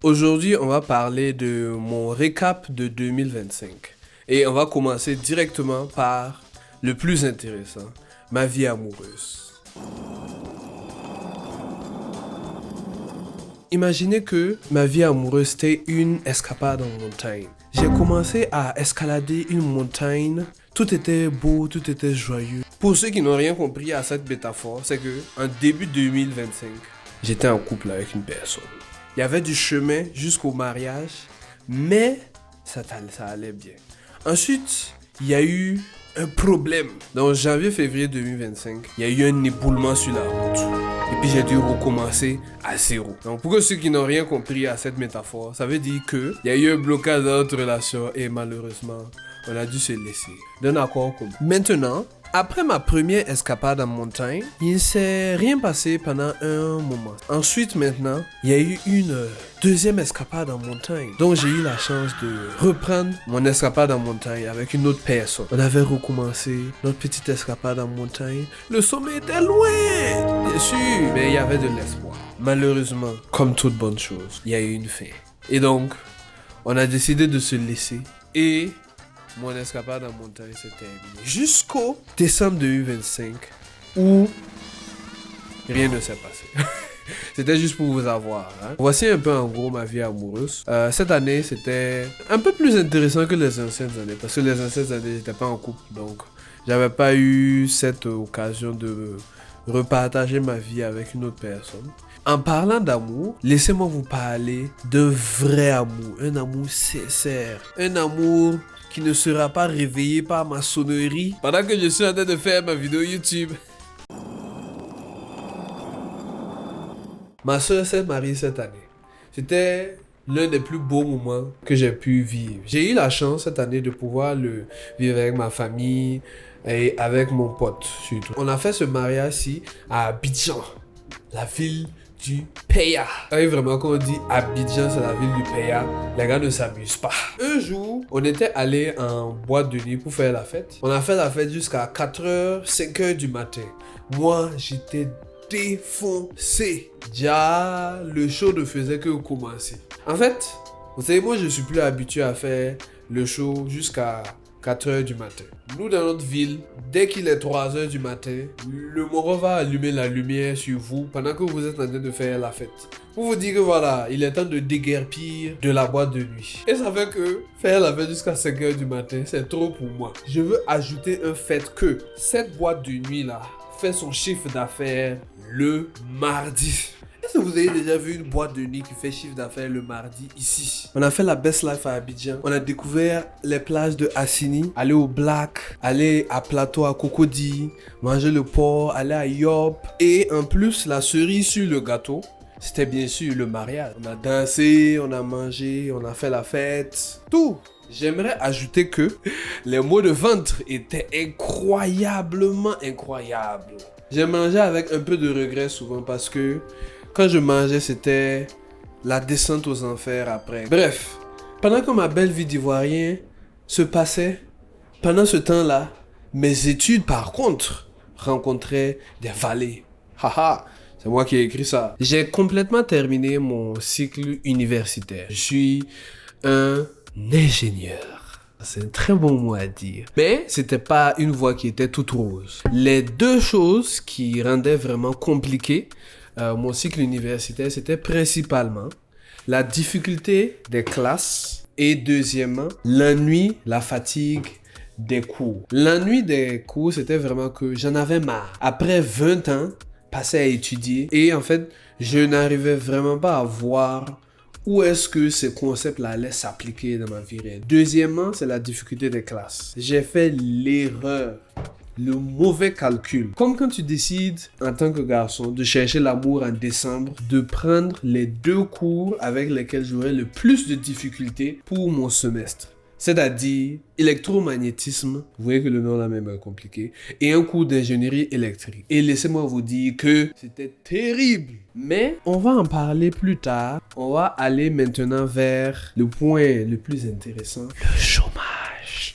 Aujourd'hui, on va parler de mon récap de 2025. Et on va commencer directement par le plus intéressant, ma vie amoureuse. Imaginez que ma vie amoureuse était une escapade en montagne. J'ai commencé à escalader une montagne. Tout était beau, tout était joyeux. Pour ceux qui n'ont rien compris à cette métaphore, c'est que en début 2025, j'étais en couple avec une personne. Il y avait du chemin jusqu'au mariage, mais ça allait bien. Ensuite, il y a eu un problème. Dans janvier-février 2025, il y a eu un éboulement sur la route. Et puis j'ai dû recommencer à zéro. Donc pour ceux qui n'ont rien compris à cette métaphore, ça veut dire qu'il y a eu un blocage dans notre relation et malheureusement, on a dû se laisser d'un accord commun. Maintenant, après ma première escapade en montagne, il ne s'est rien passé pendant un moment. Ensuite, maintenant, il y a eu une deuxième escapade en montagne. Donc, j'ai eu la chance de reprendre mon escapade en montagne avec une autre personne. On avait recommencé notre petite escapade en montagne. Le sommet était loin, bien sûr, mais il y avait de l'espoir. Malheureusement, comme toute bonne chose, il y a eu une fin. Et donc, on a décidé de se laisser et mon escapade en montagne s'est terminée jusqu'au décembre 2025 où rien ne s'est passé. C'était juste pour vous avoir. Voici un peu en gros ma vie amoureuse. Cette année, c'était un peu plus intéressant que les anciennes années parce que les anciennes années, j'étais pas en couple. Donc, j'avais pas eu cette occasion de repartager ma vie avec une autre personne. En parlant d'amour, laissez-moi vous parler d'un vrai amour. Un amour sincère. Un amour qui ne sera pas réveillé par ma sonnerie pendant que je suis en train de faire ma vidéo YouTube. Ma soeur s'est mariée cette année. C'était l'un des plus beaux moments que j'ai pu vivre. J'ai eu la chance cette année de pouvoir le vivre avec ma famille et avec mon pote surtout. On a fait ce mariage-ci à Abidjan, la ville du Peya. Et vraiment, quand on dit Abidjan, c'est la ville du Peya, les gars ne s'amusent pas. Un jour, on était allé en boîte de nuit pour faire la fête. On a fait la fête jusqu'à 4h, 5h du matin. Moi, j'étais défoncé. Déjà, le show ne faisait que commencer. En fait, vous savez, moi, je suis plus habitué à faire le show jusqu'à 4h du matin. Nous, dans notre ville, dès qu'il est 3h du matin, le Moro va allumer la lumière sur vous pendant que vous êtes en train de faire la fête. Pour vous dire que voilà, il est temps de déguerpir de la boîte de nuit. Et ça fait que faire la fête jusqu'à 5h du matin, c'est trop pour moi. Je veux ajouter un fait que cette boîte de nuit là fait son chiffre d'affaires le mardi. Est-ce que vous avez déjà vu une boîte de nuit qui fait chiffre d'affaires le mardi ici? On a fait la Best Life à Abidjan. On a découvert les plages de Assini, aller au Black, aller à Plateau à Cocody, manger le porc, aller à Yop. Et en plus, la cerise sur le gâteau, c'était bien sûr le mariage. On a dansé, on a mangé, on a fait la fête, tout. J'aimerais ajouter que les mots de ventre étaient incroyablement incroyables. J'ai mangé avec un peu de regret souvent parce que quand je mangeais, c'était la descente aux enfers après. Bref, pendant que ma belle vie d'ivoirien se passait, pendant ce temps-là, mes études par contre rencontraient des vallées. Haha, c'est moi qui ai écrit ça. J'ai complètement terminé mon cycle universitaire. Je suis un ingénieur. C'est un très bon mot à dire. Mais c'était pas une voie qui était toute rose. Les deux choses qui rendaient vraiment compliqué mon cycle universitaire, c'était principalement la difficulté des classes et deuxièmement, l'ennui, la fatigue des cours. L'ennui des cours, c'était vraiment que j'en avais marre. Après 20 ans passés à étudier et en fait, je n'arrivais vraiment pas à voir où est-ce que ces concepts-là allaient s'appliquer dans ma vie réelle. Deuxièmement, c'est la difficulté des classes. J'ai fait l'erreur, le mauvais calcul. Comme quand tu décides, en tant que garçon, de chercher l'amour en décembre, de prendre les deux cours avec lesquels j'aurais le plus de difficultés pour mon semestre. C'est-à-dire électromagnétisme, vous voyez que le nom là même est compliqué, et un cours d'ingénierie électrique. Et laissez-moi vous dire que c'était terrible. Mais on va en parler plus tard. On va aller maintenant vers le point le plus intéressant, le chômage.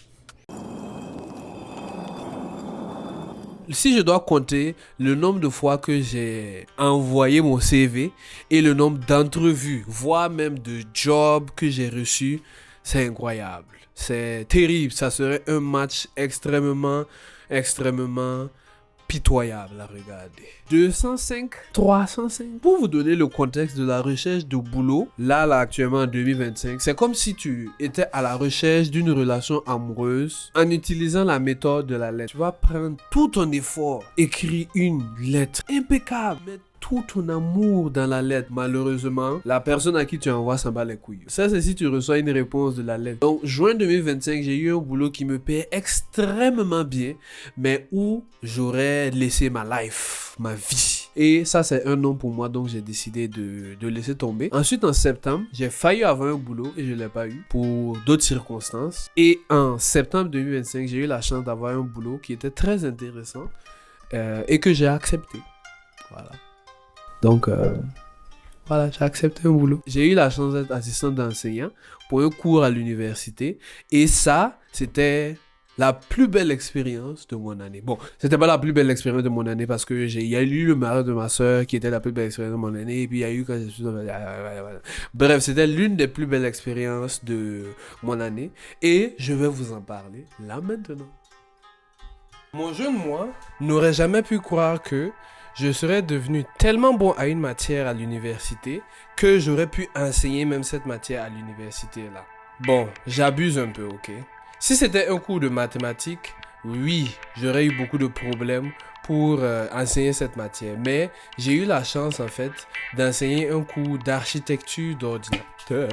si je dois compter le nombre de fois que j'ai envoyé mon CV et le nombre d'entrevues, voire même de jobs que j'ai reçus, c'est incroyable. C'est terrible. Ça serait un match extrêmement pitoyable à regarder. 205, 305. Pour vous donner le contexte de la recherche de boulot, là actuellement en 2025, c'est comme si tu étais à la recherche d'une relation amoureuse en utilisant la méthode de la lettre. Tu vas prendre tout ton effort, écrire une lettre impeccable, mettre tout ton amour dans la lettre. Malheureusement, la personne à qui tu envoies s'en bat les couilles. Ça, c'est si tu reçois une réponse de la lettre. Donc, juin 2025, j'ai eu un boulot qui me paie extrêmement bien, mais où j'aurais laissé ma life, ma vie. Et ça, c'est un non pour moi, donc j'ai décidé de laisser tomber. Ensuite, en septembre, j'ai failli avoir un boulot et je ne l'ai pas eu pour d'autres circonstances. Et en septembre 2025, j'ai eu la chance d'avoir un boulot qui était très intéressant et que j'ai accepté. Voilà. Donc, voilà, j'ai accepté un boulot. J'ai eu la chance d'être assistant d'enseignant pour un cours à l'université. Et ça, c'était la plus belle expérience de mon année. Bon, c'était pas la plus belle expérience de mon année parce que il y a eu le mariage de ma soeur qui était la plus belle expérience de mon année. Et puis, il y a eu quand je suis... Bref, c'était l'une des plus belles expériences de mon année. Et je vais vous en parler là maintenant. Mon jeune moi n'aurait jamais pu croire que je serais devenu tellement bon à une matière à l'université que j'aurais pu enseigner même cette matière à l'université là. Bon, j'abuse un peu, ok? Si c'était un cours de mathématiques, oui, j'aurais eu beaucoup de problèmes pour enseigner cette matière. Mais j'ai eu la chance en fait d'enseigner un cours d'architecture d'ordinateur.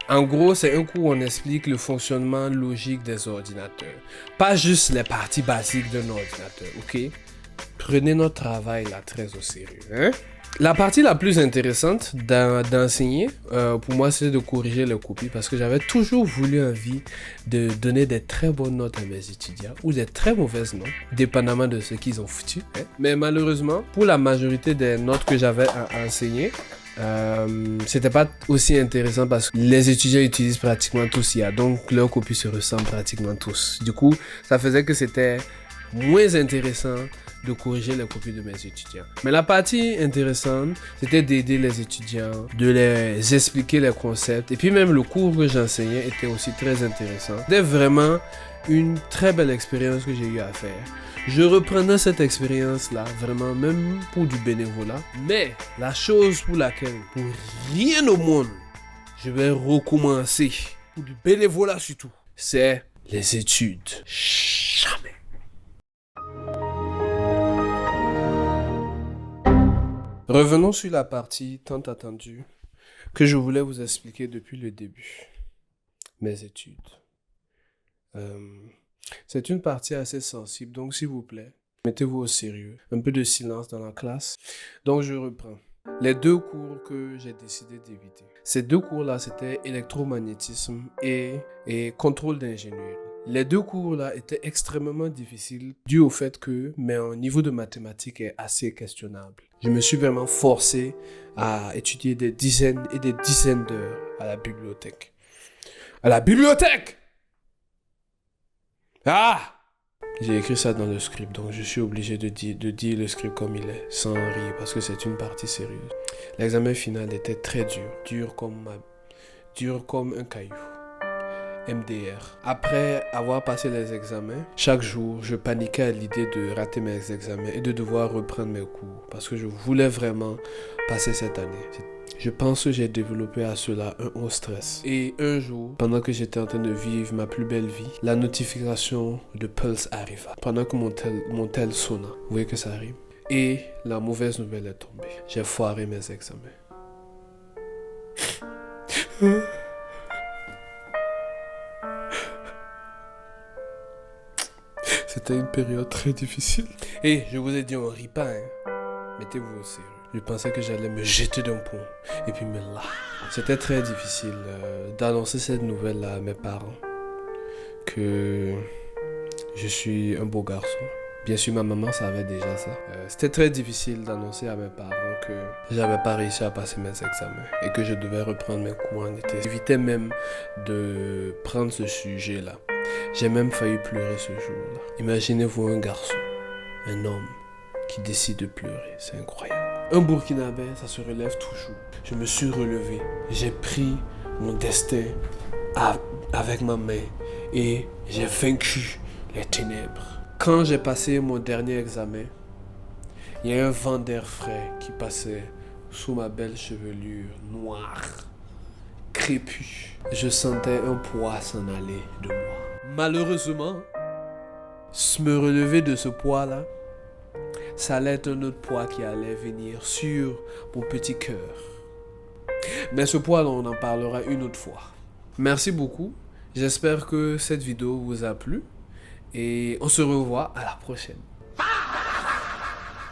En gros, c'est un cours où on explique le fonctionnement logique des ordinateurs. Pas juste les parties basiques d'un ordinateur, ok? Prenez notre travail là très au sérieux. Hein? La partie la plus intéressante d'enseigner, pour moi, c'est de corriger les copies parce que j'avais toujours envie de donner des très bonnes notes à mes étudiants ou des très mauvaises notes, dépendamment de ce qu'ils ont foutu. Hein? Mais malheureusement, pour la majorité des notes que j'avais à enseigner, c'était pas aussi intéressant parce que les étudiants utilisent pratiquement tous IA, donc leurs copies se ressemblent pratiquement tous. Du coup, ça faisait que c'était moins intéressant de corriger les copies de mes étudiants. Mais la partie intéressante, c'était d'aider les étudiants, de les expliquer les concepts. Et puis même le cours que j'enseignais était aussi très intéressant. C'était vraiment une très belle expérience que j'ai eu à faire. Je reprendrai cette expérience-là, vraiment, même pour du bénévolat. Mais la chose pour laquelle, pour rien au monde, je vais recommencer, pour du bénévolat surtout, c'est les études. Jamais. Revenons sur la partie tant attendue que je voulais vous expliquer depuis le début. Mes études. C'est une partie assez sensible, donc s'il vous plaît, mettez-vous au sérieux. Un peu de silence dans la classe. Donc je reprends. Les deux cours que j'ai décidé d'éviter. Ces deux cours-là, c'était électromagnétisme et contrôle d'ingénierie. Les deux cours-là étaient extrêmement difficiles dû au fait que mon niveau de mathématiques est assez questionnable. Je me suis vraiment forcé à étudier des dizaines et des dizaines d'heures à la bibliothèque. À la bibliothèque! Ah! J'ai écrit ça dans le script, donc je suis obligé de dire le script comme il est, sans rire, parce que c'est une partie sérieuse. L'examen final était très dur, dur comme un caillou. MDR. Après avoir passé les examens, chaque jour, je paniquais à l'idée de rater mes examens et de devoir reprendre mes cours parce que je voulais vraiment passer cette année. Je pense que j'ai développé à cela un haut stress. Et un jour, pendant que j'étais en train de vivre ma plus belle vie, la notification de Pulse arriva. Pendant que mon tel sonna. Vous voyez que ça arrive? Et la mauvaise nouvelle est tombée. J'ai foiré mes examens. C'était une période très difficile. Et je vous ai dit, on rit pas, hein. Mettez-vous au sérieux. Je pensais que j'allais me jeter d'un pont et puis me lâcher. C'était très difficile d'annoncer cette nouvelle-là à mes parents. Que je suis un beau garçon. Bien sûr, ma maman savait déjà ça. C'était très difficile d'annoncer à mes parents que j'avais pas réussi à passer mes examens et que je devais reprendre mes cours en été. J'évitais même de prendre ce sujet-là. J'ai même failli pleurer ce jour-là. Imaginez-vous un garçon un homme qui décide de pleurer. C'est incroyable. Un Burkinabé, ça se relève toujours. Je me suis relevé. J'ai pris mon destin avec ma main et j'ai vaincu les ténèbres. Quand j'ai passé mon dernier examen, il y a un vent d'air frais qui passait sous ma belle chevelure noire, crépue. Je sentais un poids s'en aller de moi. Malheureusement, me relever de ce poids-là, ça allait être un autre poids qui allait venir sur mon petit cœur. Mais ce poids-là, on en parlera une autre fois. Merci beaucoup. J'espère que cette vidéo vous a plu. Et on se revoit à la prochaine.